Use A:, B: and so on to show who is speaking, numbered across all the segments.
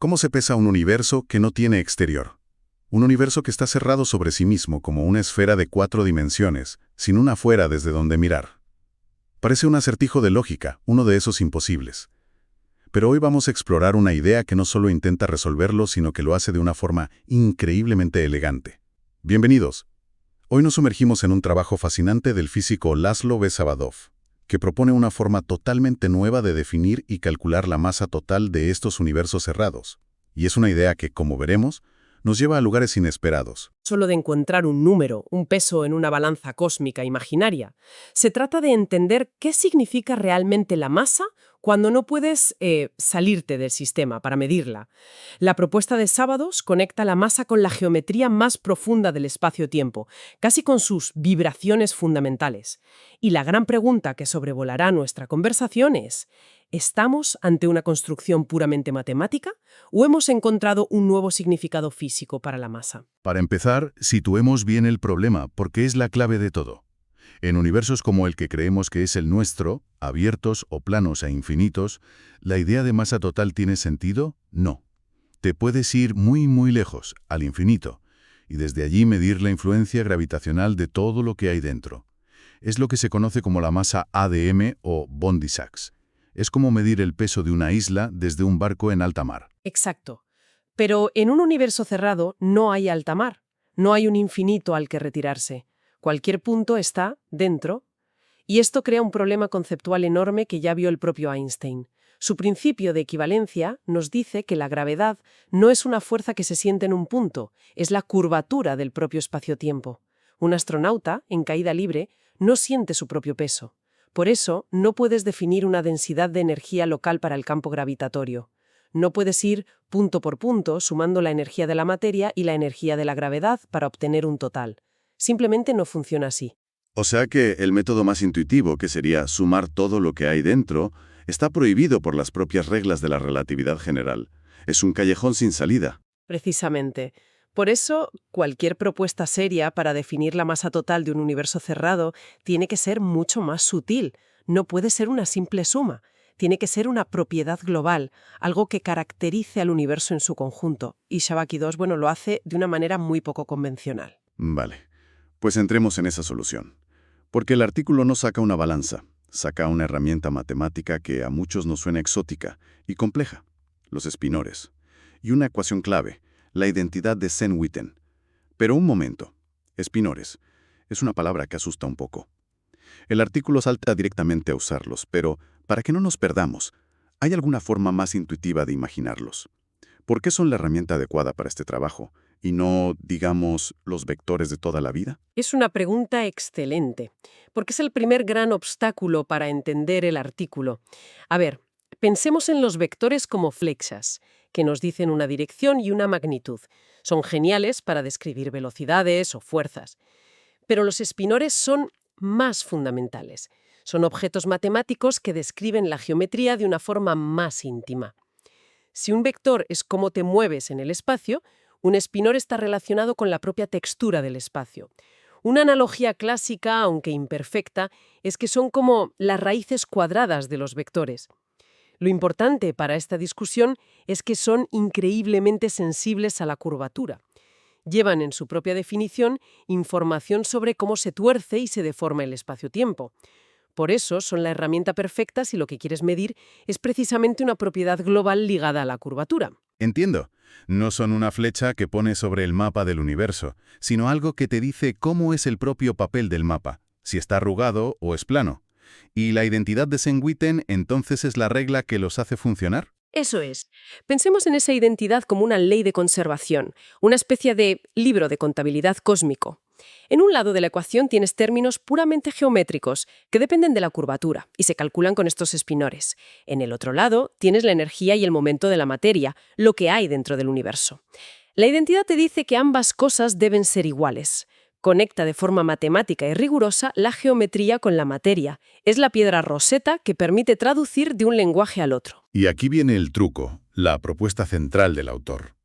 A: ¿Cómo se pesa un universo que no tiene exterior? Un universo que está cerrado sobre sí mismo como una esfera de 4 dimensiones, sin una afuera desde donde mirar. Parece un acertijo de lógica, uno de esos imposibles. Pero hoy vamos a explorar una idea que no solo intenta resolverlo, sino que lo hace de una forma increíblemente elegante. Bienvenidos. Hoy nos sumergimos en un trabajo fascinante del físico Laszlo Besavadov, que propone una forma totalmente nueva de definir y calcular la masa total de estos universos cerrados. Y es una idea que, como veremos, nos lleva a lugares inesperados.
B: Solo de encontrar un número, un peso en una balanza cósmica imaginaria. Se trata de entender qué significa realmente la masa cuando no puedes salirte del sistema para medirla. La propuesta de Sábados conecta la masa con la geometría más profunda del espacio-tiempo, casi con sus vibraciones fundamentales. Y la gran pregunta que sobrevolará nuestra conversación es: ¿estamos ante una construcción puramente matemática o hemos encontrado un nuevo significado físico para la masa?
A: Para empezar, situemos bien el problema, porque es la clave de todo. En universos como el que creemos que es el nuestro, abiertos o planos e infinitos, ¿la idea de masa total tiene sentido? No. Te puedes ir muy lejos, al infinito, y desde allí medir la influencia gravitacional de todo lo que hay dentro. Es lo que se conoce como la masa ADM o Bondi-Sachs. Es como medir el peso de una isla desde un barco en alta mar.
B: Exacto. Pero en un universo cerrado no hay alta mar, no hay un infinito al que retirarse. Cualquier punto está dentro. Y esto crea un problema conceptual enorme que ya vio el propio Einstein. Su principio de equivalencia nos dice que la gravedad no es una fuerza que se siente en un punto, es la curvatura del propio espacio-tiempo. Un astronauta, en caída libre, no siente su propio peso. Por eso, no puedes definir una densidad de energía local para el campo gravitatorio. No puedes ir punto por punto sumando la energía de la materia y la energía de la gravedad para obtener un total. Simplemente no funciona así.
C: O sea que el método más intuitivo, que sería sumar todo lo que hay dentro, está prohibido por las propias reglas de la relatividad general. Es un callejón sin salida.
B: Precisamente. Por eso, cualquier propuesta seria para definir la masa total de un universo cerrado tiene que ser mucho más sutil. No puede ser una simple suma. Tiene que ser una propiedad global, algo que caracterice al universo en su conjunto. Y Shabaki 2, lo hace de una manera muy poco convencional.
C: Vale, pues entremos en esa solución. Porque el artículo no saca una balanza, saca una herramienta matemática que a muchos nos suena exótica y compleja, los espinores, y una ecuación clave, la identidad de Sven-Witten. Pero un momento, espinores, es una palabra que asusta un poco. El artículo salta directamente a usarlos, pero para que no nos perdamos, ¿hay alguna forma más intuitiva de imaginarlos? ¿Por qué son la herramienta adecuada para este trabajo y no, digamos, los vectores de toda la vida?
B: Es una pregunta excelente, porque es el primer gran obstáculo para entender el artículo. A ver, pensemos en los vectores como flechas, que nos dicen una dirección y una magnitud. Son geniales para describir velocidades o fuerzas. Pero los espinores son más fundamentales. Son objetos matemáticos que describen la geometría de una forma más íntima. Si un vector es cómo te mueves en el espacio, un espinor está relacionado con la propia textura del espacio. Una analogía clásica, aunque imperfecta, es que son como las raíces cuadradas de los vectores. Lo importante para esta discusión es que son increíblemente sensibles a la curvatura. Llevan en su propia definición información sobre cómo se tuerce y se deforma el espacio-tiempo. Por eso son la herramienta perfecta si lo que quieres medir es precisamente una propiedad global ligada a la curvatura.
A: Entiendo. No son una flecha que pone sobre el mapa del universo, sino algo que te dice cómo es el propio papel del mapa, si está arrugado o es plano. ¿Y la identidad de Sven-Witten entonces es la regla que los hace funcionar?
B: Eso es. Pensemos en esa identidad como una ley de conservación, una especie de libro de contabilidad cósmico. En un lado de la ecuación tienes términos puramente geométricos que dependen de la curvatura y se calculan con estos espinores. En el otro lado tienes la energía y el momento de la materia, lo que hay dentro del universo. La identidad te dice que ambas cosas deben ser iguales. Conecta de forma matemática y rigurosa la geometría con la materia. Es la piedra roseta que permite traducir de un lenguaje al otro.
A: Y aquí viene el truco, la propuesta central del autor.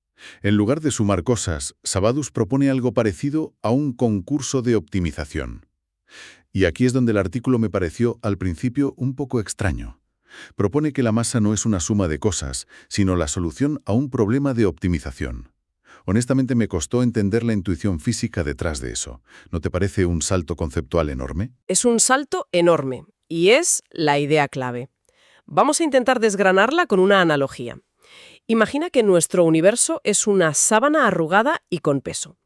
A: En lugar de sumar cosas, Sábados propone algo parecido a un concurso de optimización. Y aquí es donde el artículo me pareció al principio un poco extraño. Propone que la masa no es una suma de cosas, sino la solución a un problema de optimización. Honestamente me costó entender la intuición física detrás de eso. ¿No te parece un salto conceptual enorme?
B: Es un salto enorme, y es la idea clave. Vamos a intentar desgranarla con una analogía. Imagina que nuestro universo es una sábana arrugada y con peso.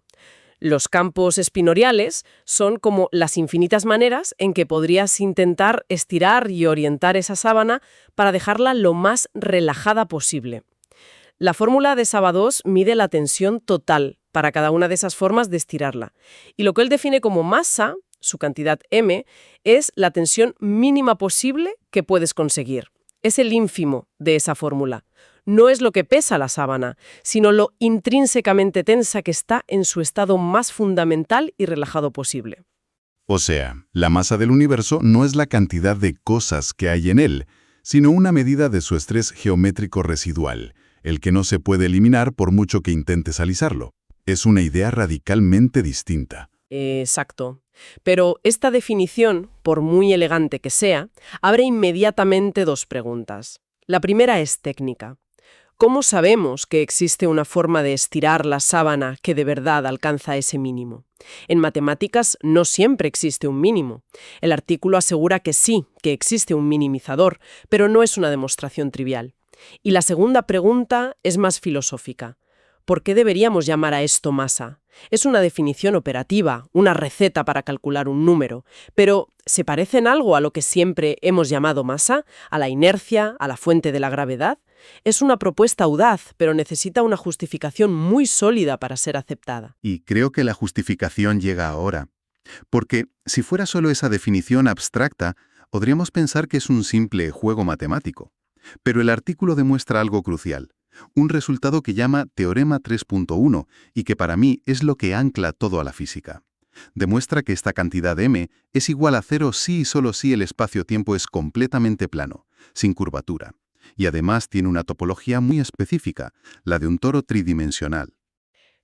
B: Los campos espinoriales son como las infinitas maneras en que podrías intentar estirar y orientar esa sábana para dejarla lo más relajada posible. La fórmula de Saba2 mide la tensión total para cada una de esas formas de estirarla. Y lo que él define como masa, su cantidad m, es la tensión mínima posible que puedes conseguir. Es el ínfimo de esa fórmula. No es lo que pesa la sábana, sino lo intrínsecamente tensa que está en su estado más fundamental y relajado posible.
A: O sea, la masa del universo no es la cantidad de cosas que hay en él, sino una medida de su estrés geométrico residual, el que no se puede eliminar por mucho que intentes alisarlo. Es una idea radicalmente distinta.
B: Exacto. Pero esta definición, por muy elegante que sea, abre inmediatamente dos preguntas. La primera es técnica. ¿Cómo sabemos que existe una forma de estirar la sábana que de verdad alcanza ese mínimo? En matemáticas no siempre existe un mínimo. El artículo asegura que sí, que existe un minimizador, pero no es una demostración trivial. Y la segunda pregunta es más filosófica. ¿Por qué deberíamos llamar a esto masa? Es una definición operativa, una receta para calcular un número, pero ¿se parece en algo a lo que siempre hemos llamado masa? ¿A la inercia? ¿A la fuente de la gravedad? Es una propuesta audaz, pero necesita una justificación muy sólida para ser aceptada.
C: Y creo que la justificación llega ahora. Porque si fuera solo esa definición abstracta, podríamos pensar que es un simple juego matemático. Pero el artículo demuestra algo crucial. Un resultado que llama Teorema 3.1 y que para mí es lo que ancla todo a la física. Demuestra que esta cantidad m es igual a cero si y solo si el espacio-tiempo es completamente plano, sin curvatura. Y además tiene una topología muy específica, la de un toro tridimensional.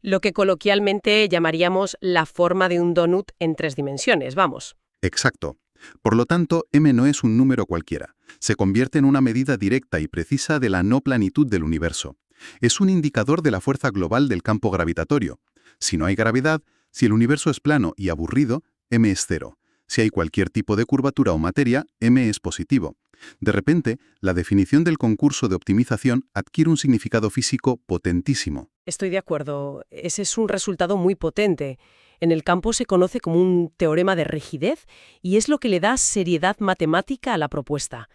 B: Lo que coloquialmente llamaríamos la forma de un donut en 3 dimensiones, vamos.
C: Exacto. Por lo tanto, m no es un número cualquiera. Se convierte en una medida directa y precisa de la no planitud del universo. Es un indicador de la fuerza global del campo gravitatorio. Si no hay gravedad, si el universo es plano y aburrido, m es cero. Si hay cualquier tipo de curvatura o materia, m es positivo. De repente, la definición del concurso de optimización adquiere un significado físico potentísimo.
B: Estoy de acuerdo. Ese es un resultado muy potente. En el campo se conoce como un teorema de rigidez y es lo que le da seriedad matemática a la propuesta.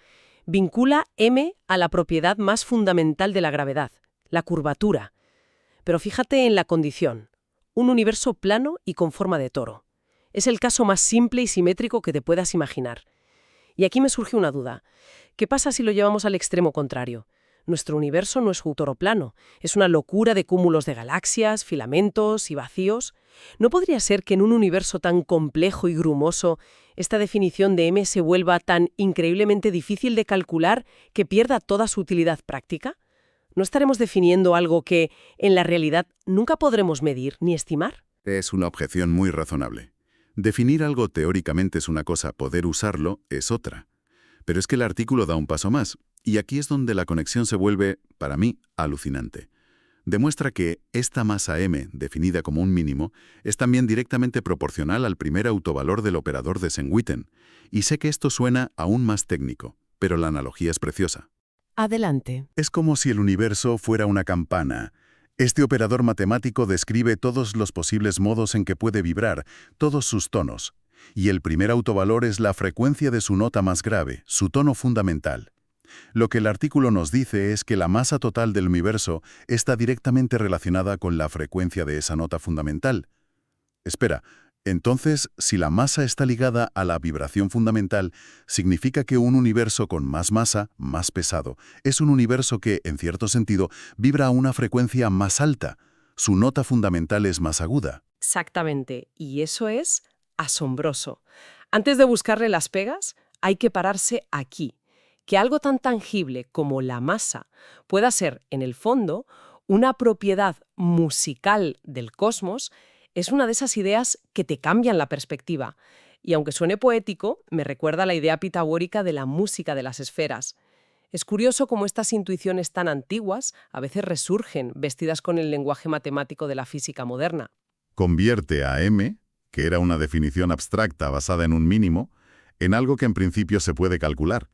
B: Vincula m a la propiedad más fundamental de la gravedad, la curvatura. Pero fíjate en la condición. Un universo plano y con forma de toro. Es el caso más simple y simétrico que te puedas imaginar. Y aquí me surge una duda. ¿Qué pasa si lo llevamos al extremo contrario? Nuestro universo no es un toro plano, es una locura de cúmulos de galaxias, filamentos y vacíos. ¿No podría ser que en un universo tan complejo y grumoso esta definición de m se vuelva tan increíblemente difícil de calcular que pierda toda su utilidad práctica? ¿No estaremos definiendo algo que, en la realidad, nunca podremos medir ni estimar?
C: Es una objeción muy razonable. Definir algo teóricamente es una cosa, poder usarlo es otra. Pero es que el artículo da un paso más, y aquí es donde la conexión se vuelve, para mí, alucinante. Demuestra que esta masa m, definida como un mínimo, es también directamente proporcional al primer autovalor del operador de Sengwitten. Y sé que esto suena aún más técnico, pero la analogía es preciosa.
B: Adelante.
A: Es como si el universo fuera una campana. Este operador matemático describe todos los posibles modos en que puede vibrar, todos sus tonos. Y el primer autovalor es la frecuencia de su nota más grave, su tono fundamental. Lo que el artículo nos dice es que la masa total del universo está directamente relacionada con la frecuencia de esa nota fundamental. Espera, entonces, si la masa está ligada a la vibración fundamental, significa que un universo con más masa, más pesado, es un universo que, en cierto sentido, vibra a una frecuencia más alta. Su nota fundamental es más aguda.
B: Exactamente. Y eso es asombroso. Antes de buscarle las pegas, hay que pararse aquí. Que algo tan tangible como la masa pueda ser, en el fondo, una propiedad musical del cosmos, es una de esas ideas que te cambian la perspectiva. Y aunque suene poético, me recuerda a la idea pitagórica de la música de las esferas. Es curioso cómo estas intuiciones tan antiguas a veces resurgen, vestidas con el lenguaje matemático de la física moderna.
A: Convierte a m, que era una definición abstracta basada en un mínimo, en algo que en principio se puede calcular.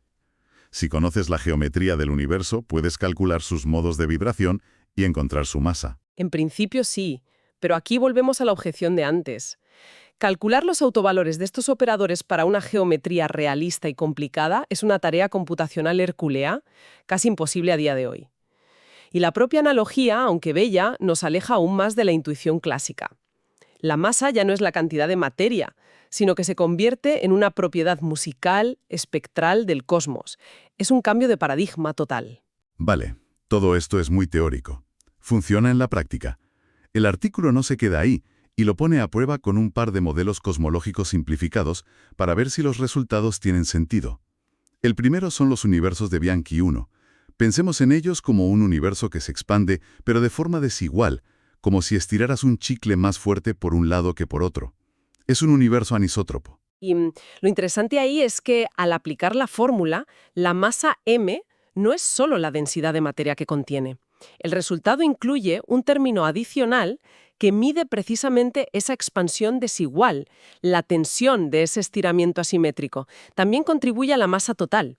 A: Si conoces la geometría del universo, puedes calcular sus modos de vibración y encontrar su masa.
B: En principio sí, pero aquí volvemos a la objeción de antes. Calcular los autovalores de estos operadores para una geometría realista y complicada es una tarea computacional hercúlea, casi imposible a día de hoy. Y la propia analogía, aunque bella, nos aleja aún más de la intuición clásica. La masa ya no es la cantidad de materia, sino que se convierte en una propiedad musical, espectral del cosmos. Es un cambio de paradigma total.
A: Vale, todo esto es muy teórico. Funciona en la práctica. El artículo no se queda ahí y lo pone a prueba con un par de modelos cosmológicos simplificados para ver si los resultados tienen sentido. El primero son los universos de Bianchi 1. Pensemos en ellos como un universo que se expande, pero de forma desigual, como si estiraras un chicle más fuerte por un lado que por otro. Es un universo anisótropo.
B: Y lo interesante ahí es que al aplicar la fórmula, la masa m no es solo la densidad de materia que contiene. El resultado incluye un término adicional que mide precisamente esa expansión desigual, la tensión de ese estiramiento asimétrico. También contribuye a la masa total.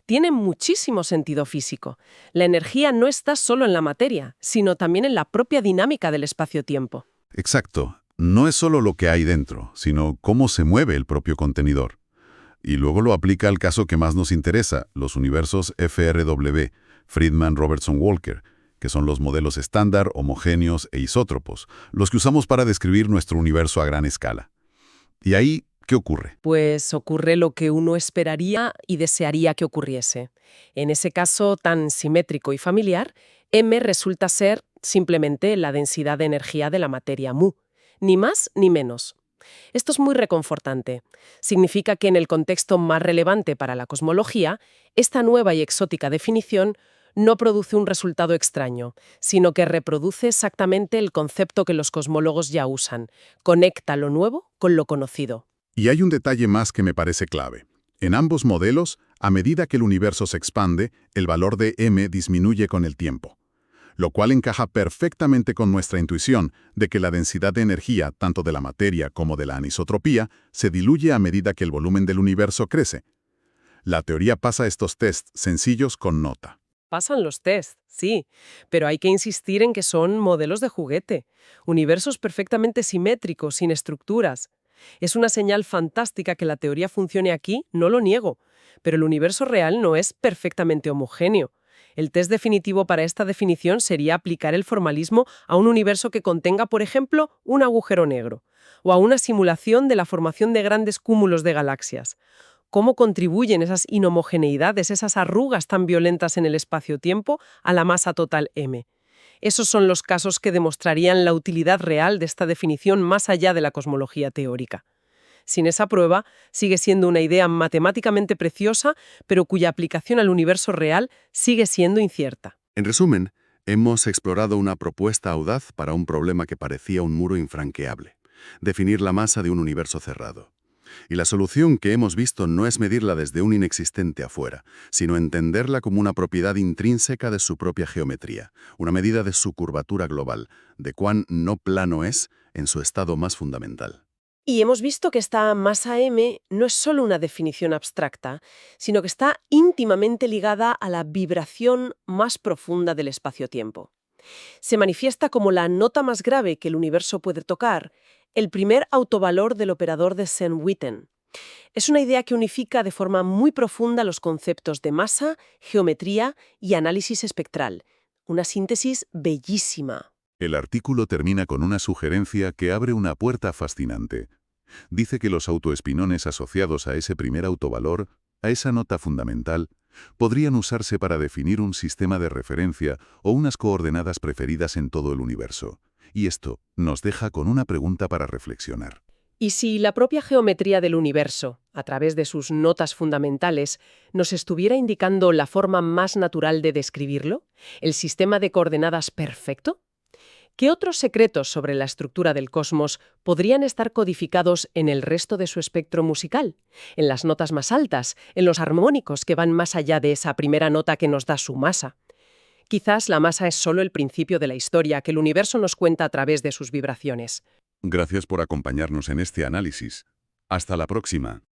B: Tiene muchísimo sentido físico. La energía no está solo en la materia, sino también en la propia dinámica del espacio-tiempo.
A: Exacto. No es solo lo que hay dentro, sino cómo se mueve el propio contenidor. Y luego lo aplica al caso que más nos interesa, los universos FRW, Friedman-Robertson-Walker, que son los modelos estándar, homogéneos e isótropos, los que usamos para describir nuestro universo a gran escala. ¿Y ahí qué ocurre?
B: Pues ocurre lo que uno esperaría y desearía que ocurriese. En ese caso tan simétrico y familiar, m resulta ser simplemente la densidad de energía de la materia mu, ni más ni menos. Esto es muy reconfortante. Significa que en el contexto más relevante para la cosmología, esta nueva y exótica definición no produce un resultado extraño, sino que reproduce exactamente el concepto que los cosmólogos ya usan. Conecta lo nuevo con lo conocido.
A: Y hay un detalle más que me parece clave. En ambos modelos, a medida que el universo se expande, el valor de m disminuye con el tiempo, lo cual encaja perfectamente con nuestra intuición de que la densidad de energía, tanto de la materia como de la anisotropía, se diluye a medida que el volumen del universo crece. La teoría pasa estos tests sencillos con nota.
B: Pasan los tests, sí, pero hay que insistir en que son modelos de juguete, universos perfectamente simétricos, sin estructuras. Es una señal fantástica que la teoría funcione aquí, no lo niego, pero el universo real no es perfectamente homogéneo. El test definitivo para esta definición sería aplicar el formalismo a un universo que contenga, por ejemplo, un agujero negro, o a una simulación de la formación de grandes cúmulos de galaxias. ¿Cómo contribuyen esas inhomogeneidades, esas arrugas tan violentas en el espacio-tiempo a la masa total m? Esos son los casos que demostrarían la utilidad real de esta definición más allá de la cosmología teórica. Sin esa prueba, sigue siendo una idea matemáticamente preciosa, pero cuya aplicación al universo real sigue siendo incierta.
C: En resumen, hemos explorado una propuesta audaz para un problema que parecía un muro infranqueable: definir la masa de un universo cerrado. Y la solución que hemos visto no es medirla desde un inexistente afuera, sino entenderla como una propiedad intrínseca de su propia geometría, una medida de su curvatura global, de cuán no plano es en su estado más fundamental.
B: Y hemos visto que esta masa m no es solo una definición abstracta, sino que está íntimamente ligada a la vibración más profunda del espacio-tiempo. Se manifiesta como la nota más grave que el universo puede tocar, el primer autovalor del operador de Sand-Witten. Es una idea que unifica de forma muy profunda los conceptos de masa, geometría y análisis espectral. Una síntesis bellísima.
A: El artículo termina con una sugerencia que abre una puerta fascinante. Dice que los autoespinones asociados a ese primer autovalor, a esa nota fundamental, podrían usarse para definir un sistema de referencia o unas coordenadas preferidas en todo el universo. Y esto nos deja con una pregunta para reflexionar.
B: ¿Y si la propia geometría del universo, a través de sus notas fundamentales, nos estuviera indicando la forma más natural de describirlo? ¿El sistema de coordenadas perfecto? ¿Qué otros secretos sobre la estructura del cosmos podrían estar codificados en el resto de su espectro musical? En las notas más altas, en los armónicos que van más allá de esa primera nota que nos da su masa. Quizás la masa es solo el principio de la historia que el universo nos cuenta a través de sus vibraciones.
A: Gracias por acompañarnos en este análisis. Hasta la próxima.